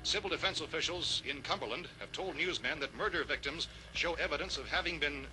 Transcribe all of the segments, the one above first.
Civil defense officials in Cumberland have told newsmen that murder victims show evidence of having been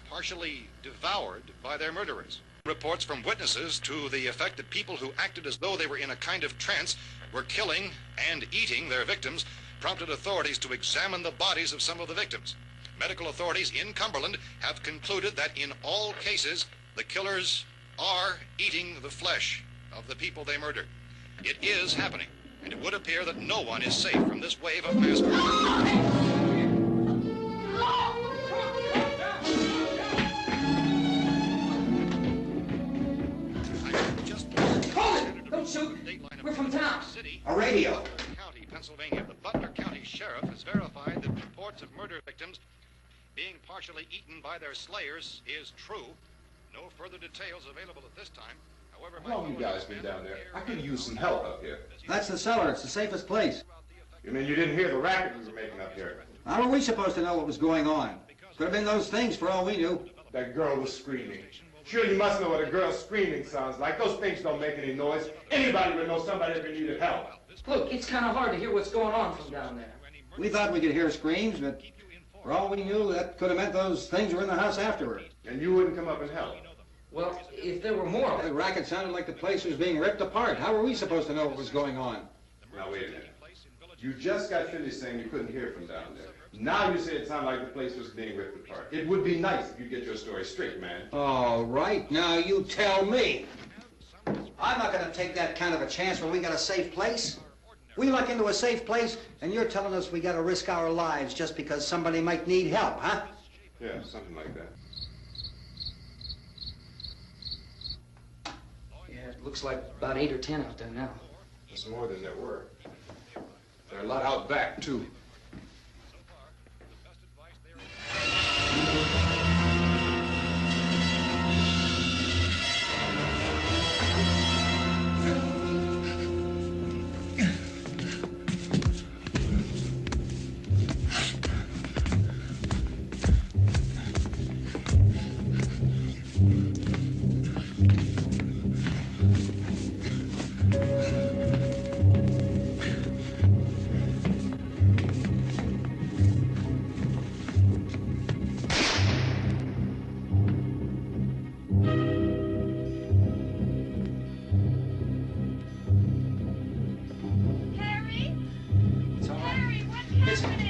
partially devoured by their murderers. Reports from witnesses to the effect that people who acted as though they were in a kind of trance were killing and eating their victims prompted authorities to examine the bodies of some of the victims. Medical authorities in Cumberland have concluded that in all cases, the killers are eating the flesh of the people they murdered. It is happening, and it would appear that no one is safe from this wave of mass murder. Don't shoot! We're from town. A radio. County, Pennsylvania. The Butler County Sheriff has verified that reports of murder victims being partially eaten by their slayers is true. No further details available at this time. However, how long you guys been down there? I could use some help up here. That's the cellar. It's the safest place. You mean you didn't hear the racket we were making up here? How were we supposed to know what was going on? Could have been those things for all we knew. That girl was screaming. Sure, you must know what a girl screaming sounds like. Those things don't make any noise. Anybody would know somebody ever needed help. Look, it's kind of hard to hear what's going on from down there. We thought we could hear screams, but for all we knew, that could have meant those things were in the house afterward. And you wouldn't come up and help? Well, if there were more... The racket sounded like the place was being ripped apart. How were we supposed to know what was going on? Now, wait a minute. You just got finished saying you couldn't hear from down there. Now you say it sounded like the place was being ripped apart. It would be nice if you get your story straight, man. All right, now you tell me. I'm not going to take that kind of a chance when we got a safe place. We luck into a safe place, and you're telling us we got to risk our lives just because somebody might need help, huh? Yeah, something like that. Yeah, it looks like about 8 or 10 out there now. There's more than there were. There are a lot out back, too.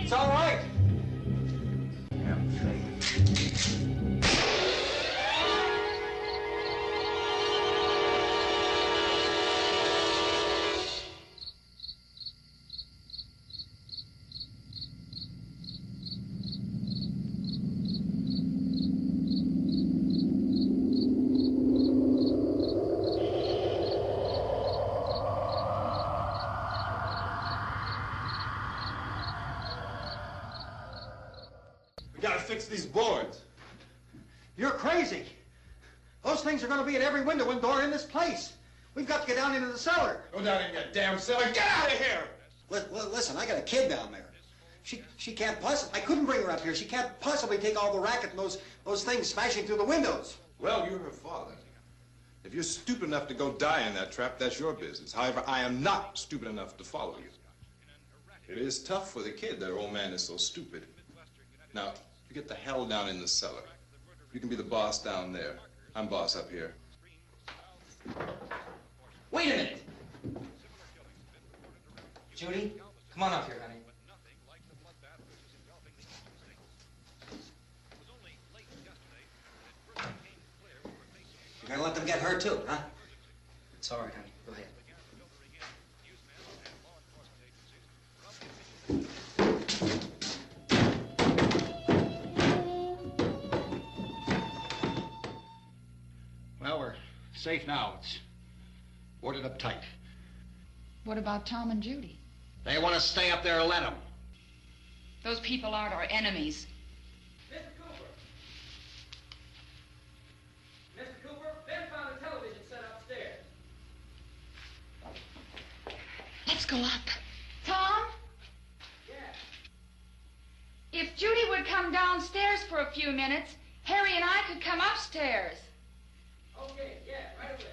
It's all right. We gotta fix these boards. You're crazy. Those things are going to be at every window and door in this place. We've got to get down into the cellar. Go down in your damn cellar. Get out of here! Listen, I got a kid down there. She can't possibly... I couldn't bring her up here. She can't possibly take all the racket and those things smashing through the windows. Well, you're her father. If you're stupid enough to go die in that trap, that's your business. However, I am not stupid enough to follow you. It is tough for the kid that old man is so stupid. Now, you get the hell down in the cellar. You can be the boss down there. I'm boss up here. Wait a minute! Judy, come on up here, honey. You're going to let them get hurt too, huh? It's all right, honey. Go ahead. Well, we're safe now. It's boarded up tight. What about Tom and Judy? They want to stay up there, let them. Those people aren't our enemies. Mr. Cooper! Mr. Cooper, Ben found a television set upstairs. Let's go up. Tom? Yeah. If Judy would come downstairs for a few minutes, Harry and I could come upstairs. Okay, yeah, right away.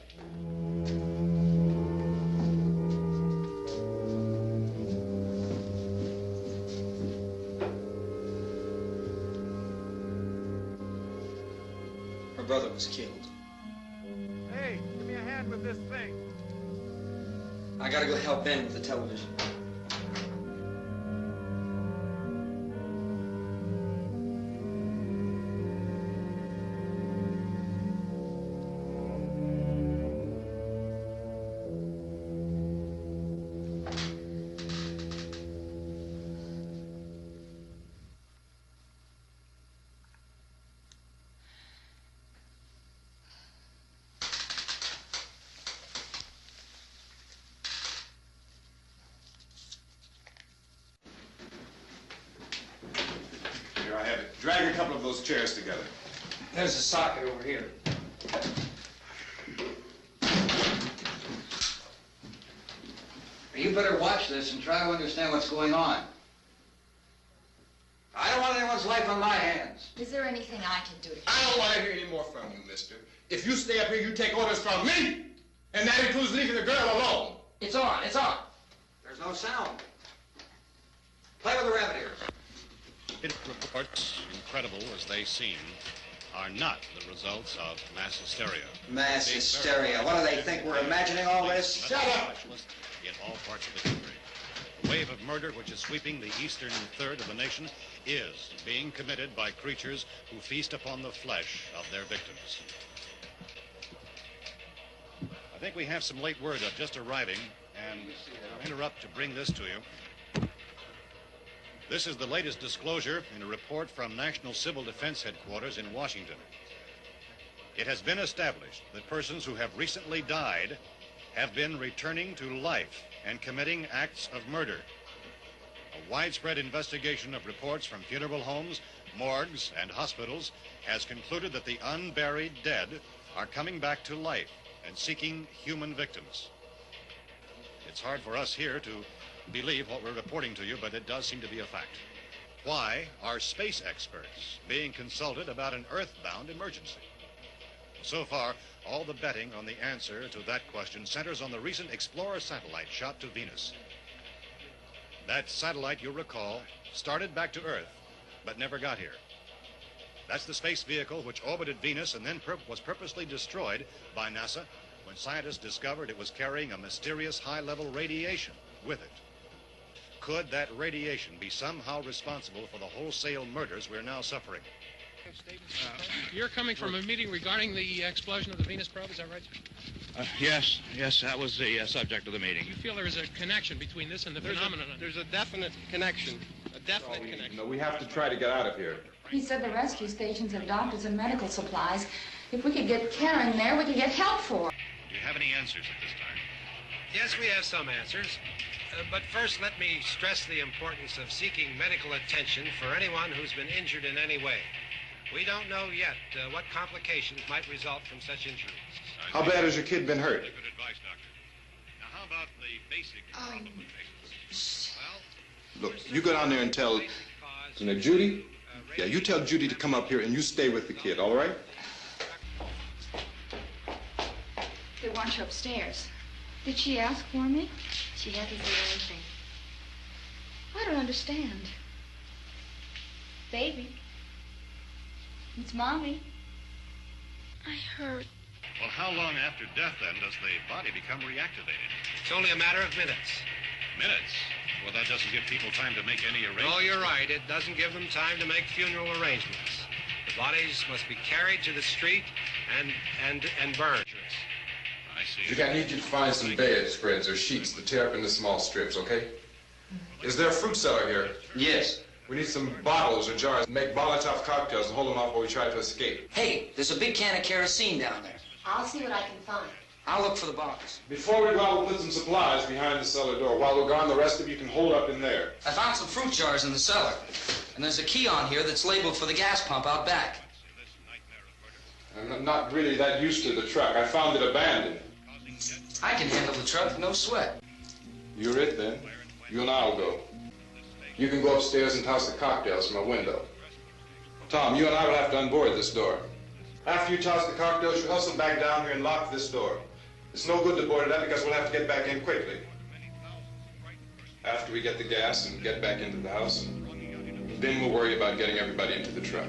brother was killed. Hey, give me a hand with this thing. I gotta go help Ben with the television. Here, I have it. Drag a couple of those chairs together. There's a socket over here. You better watch this and try to understand what's going on. I don't want anyone's life on my hands. Is there anything I can do to help? I don't want to hear any more from you, mister. If you stay up here, you take orders from me. And that includes leaving the girl alone. It's on, it's on. There's no sound. Play with the rabbit ears. Reports, incredible as they seem, are not the results of mass hysteria. Mass hysteria. What do they think? We're imagining all this? Shut up! In all parts of the country. The wave of murder which is sweeping the eastern third of the nation is being committed by creatures who feast upon the flesh of their victims. I think we have some late word just arriving, and I'll interrupt to bring this to you. This is the latest disclosure in a report from National Civil Defense Headquarters in Washington. It has been established that persons who have recently died have been returning to life and committing acts of murder. A widespread investigation of reports from funeral homes, morgues, and hospitals has concluded that the unburied dead are coming back to life and seeking human victims. It's hard for us here to believe what we're reporting to you, but it does seem to be a fact. Why are space experts being consulted about an earthbound emergency? So far, all the betting on the answer to that question centers on the recent Explorer satellite shot to Venus. That satellite, you'll recall, started back to Earth, but never got here. That's the space vehicle which orbited Venus and then was purposely destroyed by NASA when scientists discovered it was carrying a mysterious high-level radiation with it. Could that radiation be somehow responsible for the wholesale murders we're now suffering? You're coming from a meeting regarding the explosion of the Venus probe, is that right? Yes, that was the subject of the meeting. You feel there is a connection between this and the phenomenon? There's a definite connection. A definite connection. No, we have to try to get out of here. He said the rescue stations have doctors and medical supplies. If we could get Karen there, we could get help for her. Do you have any answers at this time? Yes, we have some answers. But first, let me stress the importance of seeking medical attention for anyone who's been injured in any way. We don't know yet what complications might result from such injuries. How bad has your kid been hurt? Good advice, Doctor. Now, how about the basic problem with patients? Well, Look, you go down there and tell, Judy? Yeah, you tell Judy to come up here and you stay with the kid, all right? They want you upstairs. Did she ask for me? She hasn't seen anything. I don't understand. Baby. It's Mommy. I heard. well, how long after death, then, does the body become reactivated? It's only a matter of minutes. Minutes? Well, that doesn't give people time to make any arrangements. Oh, you're right. It doesn't give them time to make funeral arrangements. The bodies must be carried to the street and burned. I see. Judy, I need you to find some bedspreads or sheets to tear up into small strips, okay? Is there a fruit cellar here? Yes. We need some bottles or jars. Make Molotov cocktails and hold them off while we try to escape. Hey, there's a big can of kerosene down there. I'll see what I can find. I'll look for the bottles. Before we go out, we'll put some supplies behind the cellar door. While we're gone, the rest of you can hold up in there. I found some fruit jars in the cellar. And there's a key on here that's labeled for the gas pump out back. I'm not really that used to the truck. I found it abandoned. I can handle the truck, no sweat. You're it, then. You and I'll go. You can go upstairs and toss the cocktails from a window. Tom, you and I will have to unboard this door. After you toss the cocktails, you hustle back down here and lock this door. It's no good to board it up because we'll have to get back in quickly. After we get the gas and get back into the house, then we'll worry about getting everybody into the truck.